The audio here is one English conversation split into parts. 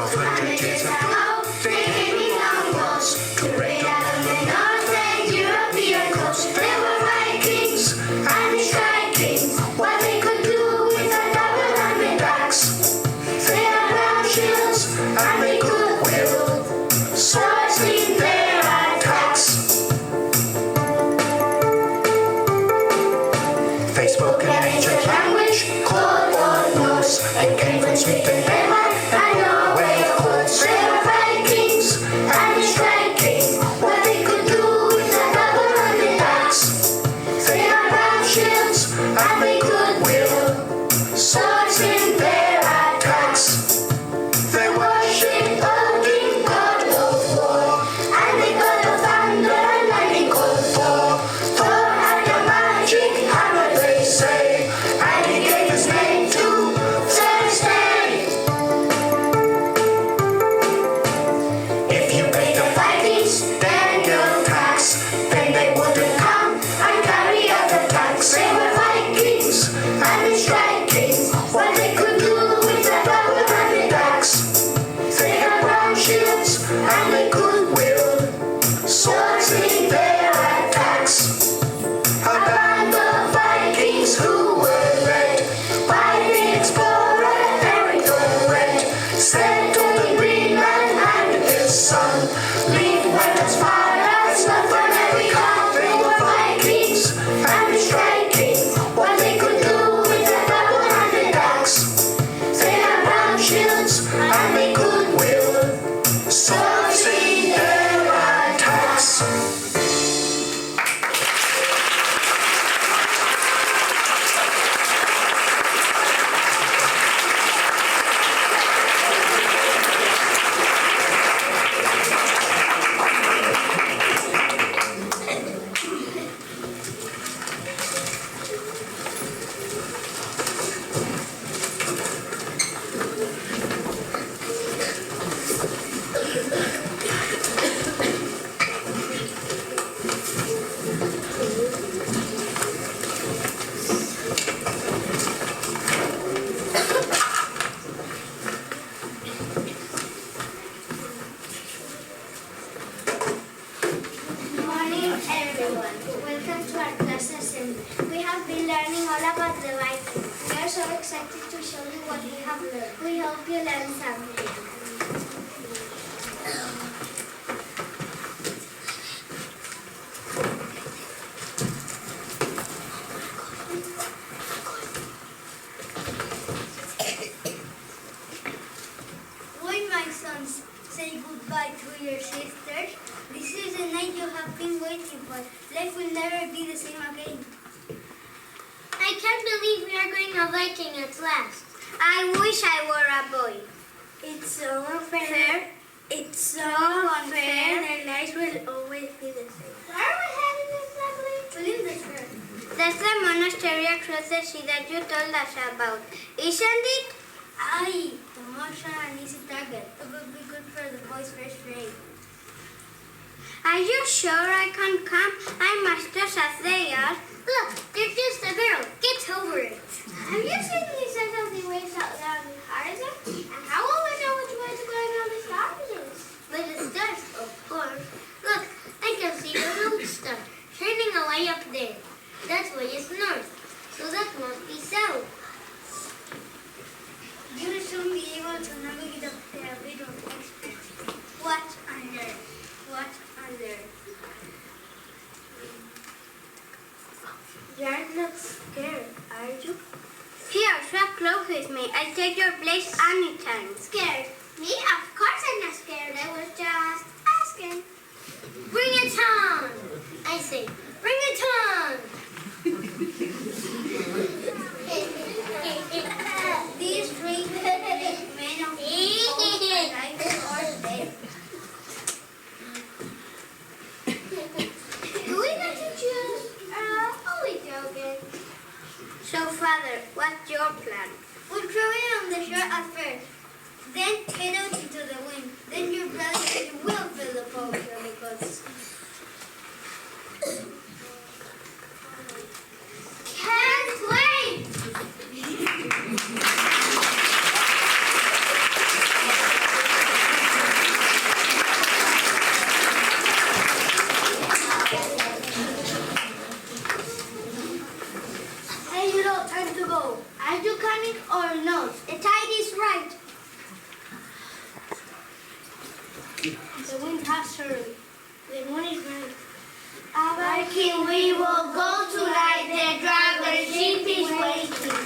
1200 years ago, they came in on boats to raid on the northern European coast. They were Vikings and the Sky Kings. What they could do with a double hundred axe. They had round shields and they could wield swords in their attacks. They spoke an ancient language called Old Norse and came from Sweden, Denmark, and Norway, of course. They were Vikings and the Sky Kings. What they could do with a double-handed axe. They had round shields and they could wield swords in their attacks. They worshipped Odin, god of war, and the god of thunder and lightning called Thor. Thor had a magic hammer, they say, and he gave his name to Thursday. If you paid the Vikings their guild tax, then they wouldn't come and carry out the tax. They were Vikings and the Sky Kings. What they could do with a double-handed axe. They had round shields and they could wield swords in their attacks. A band of Vikings who were led by the explorer Eric the Red settled in Greenland and his son Leif went as far as North America. They were Vikings and the Sky King. What they could do with a double-handed axe. They had round shields and they could wield swords in their attacks. Good morning, everyone. Welcome to our class assembly. We have been learning all about the Vikings. We are so excited to show you what we have learned. We hope you learn something. When my sons say goodbye to your sisters, this is the night you have been waiting for. Life will never be the same again. I can't believe we are going a Viking at last. I wish I were a boy. It's so unfair. It's so unfair. Their lives will always be the same. Where are we heading exactly? Lindisfarne. That's the monastery across the sea that you told us about, isn't it? Aye, the monks are an easy target. It would be good for the boys' first grade. Are you sure I can come? I'm masters as they are. Look, they're just a girl. Get over it. Have you seen these sense of the waves out there on the horizon? And how will we know which way is going on the stars? By the stars, of course. Look, I can see the North Star shining away up there. That way is north, so that must be south. You will soon be able to navigate up there a bit of expert. Watch and learn. Watch and learn. You're not scared, are you? Here, swap clothes with me. I'll take your place anytime. Scared? Me? Of course I'm not scared. I was just asking. Bring it on! I say, bring it on! These three men of life or death. Do we not to choose? Only joking. So, Father, what's your plan? We'll throw it on the shore at first, then head out into the wind. Then your brothers will fill the potion because... Can't wait! hurry. When one is ready. Viking, we will go tonight. The dragon ship is waiting.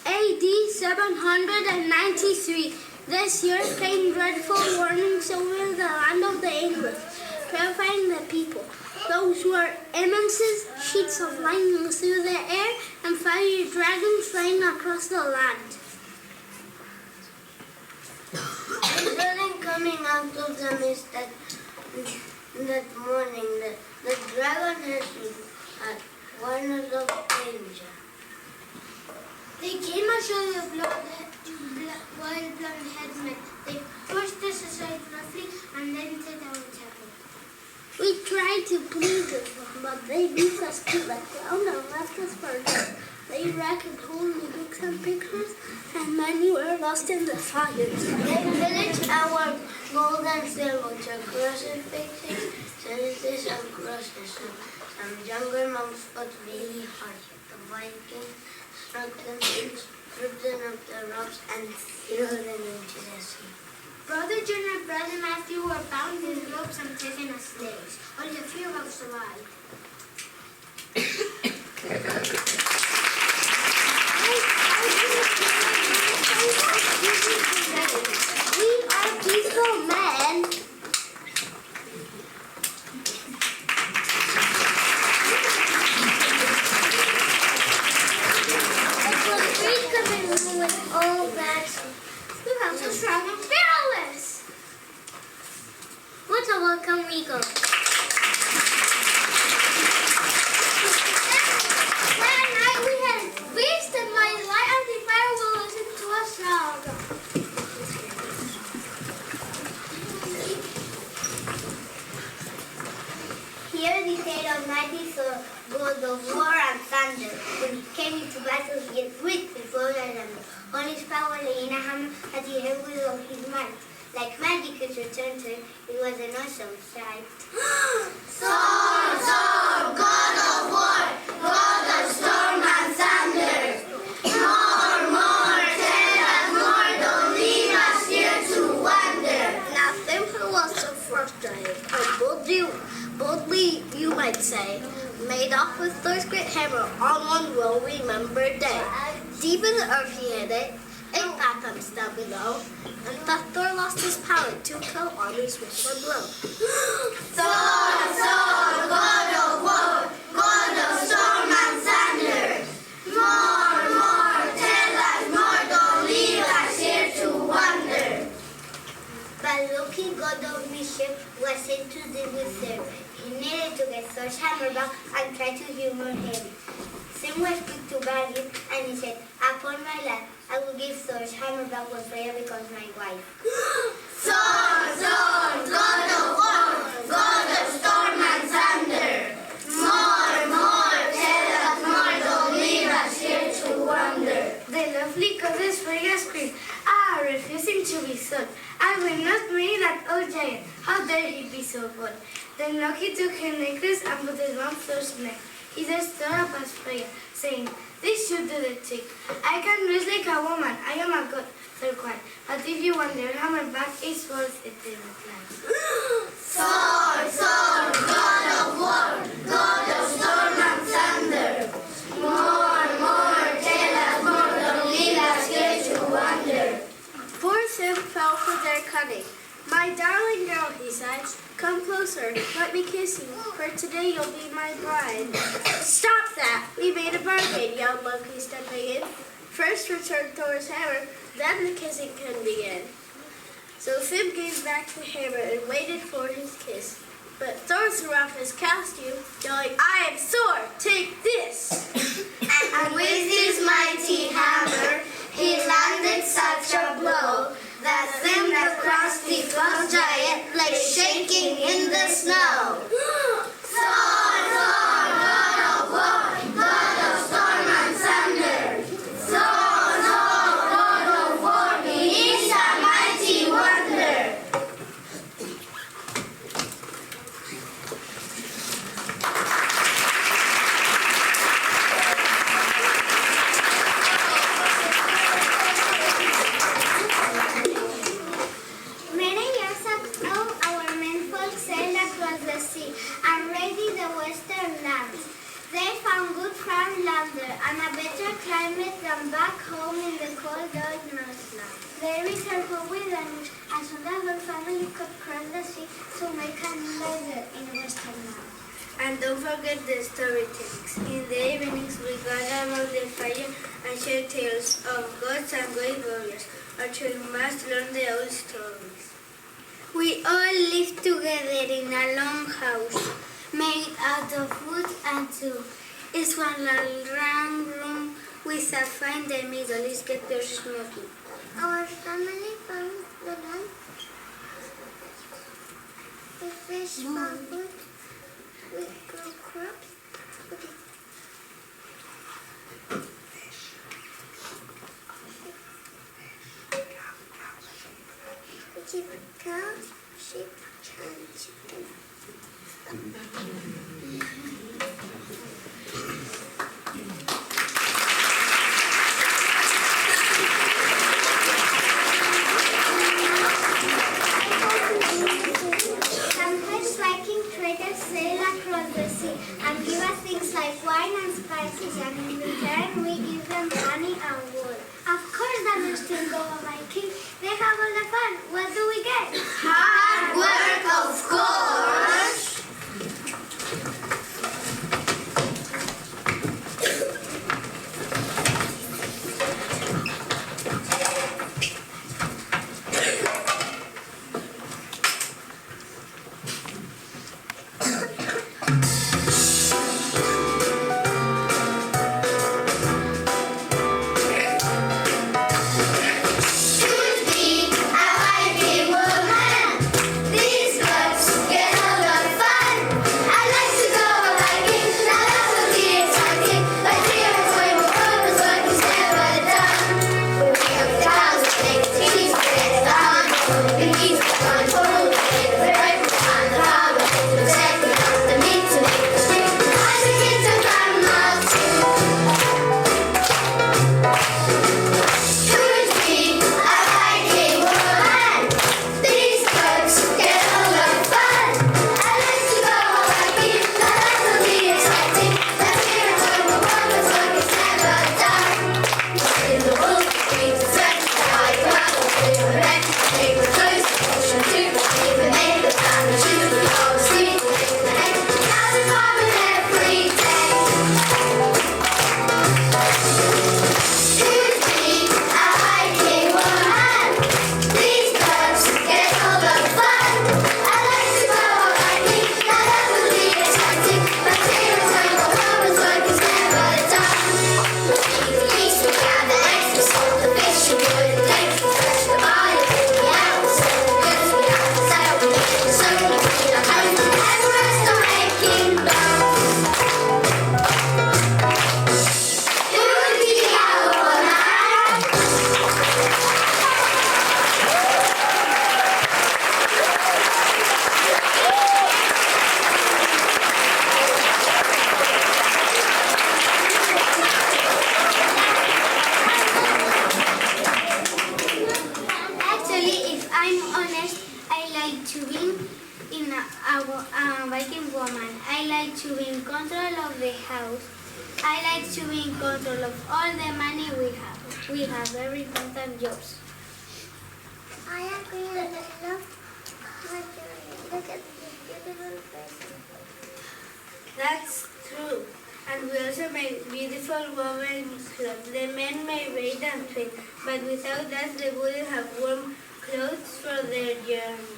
AD 793. This year came dreadful warnings over the land of the English, terrifying the people. Those were immense sheets of lightning through the air and fiery dragons flying across the land. The dragon coming out of the mist that morning, the dragon had warned of danger. They came and showed the wild blonde headsmen. They pushed us aside roughly and then entered our temple. We tried to plead with them, but they beat us to the ground and left us for dead. They wrecked holy books and pictures, and many were lost in the fires. They pillaged our gold and silver, to crucifixes, censers and crosses. Some younger monks fought really hard. The Vikings struck them, stripped them of the robes, and threw them into the sea. Brother John and Brother Matthew were bound in ropes and taken as slaves. Only a few have survived. We are peaceful men. It was great coming with all that. You are so strong and fearless. What a welcome we go. That night we had a feast and my light and the fire will listen to us now. Here the tale of mighty Thor, god of war and thunder. When he came into battle, he had wit before the hammer. On his power lay in a hammer that he held with all his might. Like magic, it returned to him. It was an awesome sight. Sword, sword, God of war, God of storm and thunder. More, tell us more, don't leave us here to wonder. Now Simple was a frost giant, and boldly you might say, made off with Thor's great hammer on one well-remembered day. Deep in the earth he hid it, 8 fathoms down below, and thought Thor lost his power to kill armies with one blow. Sword, sword, God of war, God of storm and thunder. More, tell us more, don't leave us here to wonder. But Loki, god of mischief, was sent to the wizard. He needed to get Thor's hammer back and try to humor him. Sim was quick to guard him, and he said, "Upon my life, I will give Thor's hammer back when Freya becomes my wife." Sword, sword, God of war, God of storm and thunder. More, tell us more, don't leave us here to wonder. The lovely goddess Freya screamed, refusing to be sold. "I will not marry that old giant. How dare he be so bold?" Then Loki took her necklace and put it on Thor's neck. He then stood up as Freya, saying, "This should do the trick. I can dress like a woman. I am a god," Thor cried. "But if you want your hammer back, it's worth it," they replied. Sword, sword, God of war, God of storm and thunder. More, tell us more, don't leave us here to wonder. Poor Sim fell for their cunning. "My darling girl," he said, "come closer, let me kiss you, for today you'll be my bride." "Stop that! We made a bargain," yelled Loki, stepping in. "First return Thor's hammer, then the kissing can begin." So Sim gave back the hammer and waited for his kiss. But Thor threw off his costume, yelling, "I am Thor, take this!" And with his mighty hammer, he landed such a blow that Sim the crusty frost giant lay shaking in the snow. Sword, sword, God of war, God of storm and thunder. Sword, God of war, he is a mighty wonder. Many years ago, our menfolk sailed across the sea and raided the western lands. They found good farmland there and a better climate than back home in the cold old Northland. They returned home with news, and soon the whole family could cross the sea to make a new life there in western lands. And don't forget the storytellings. In the evenings, we gather around the fire and share tales of gods and great warriors. Our children must learn the old stories. We all live together in a long house, made out of wood and stone. It's one long round room with a fire in the middle. It's get very smoky. Our family found the land. We fish for food. We grow crops. We keep cows, sheep, and chickens. Sometimes Viking traders sail across the sea and give us things like wine and spices, and in return we give them honey and wool. Of course, that is still go a Viking. They have all the fun. What do we get? Hard work, of course. a Viking woman. I like to be in control of the house. I like to be in control of all the money we have. We have very important jobs. I agree. I love margarine. Look at this beautiful face. That's true. And we also make beautiful woven clothes. The men may bathe and swim, but without us they wouldn't have warm clothes for their journey.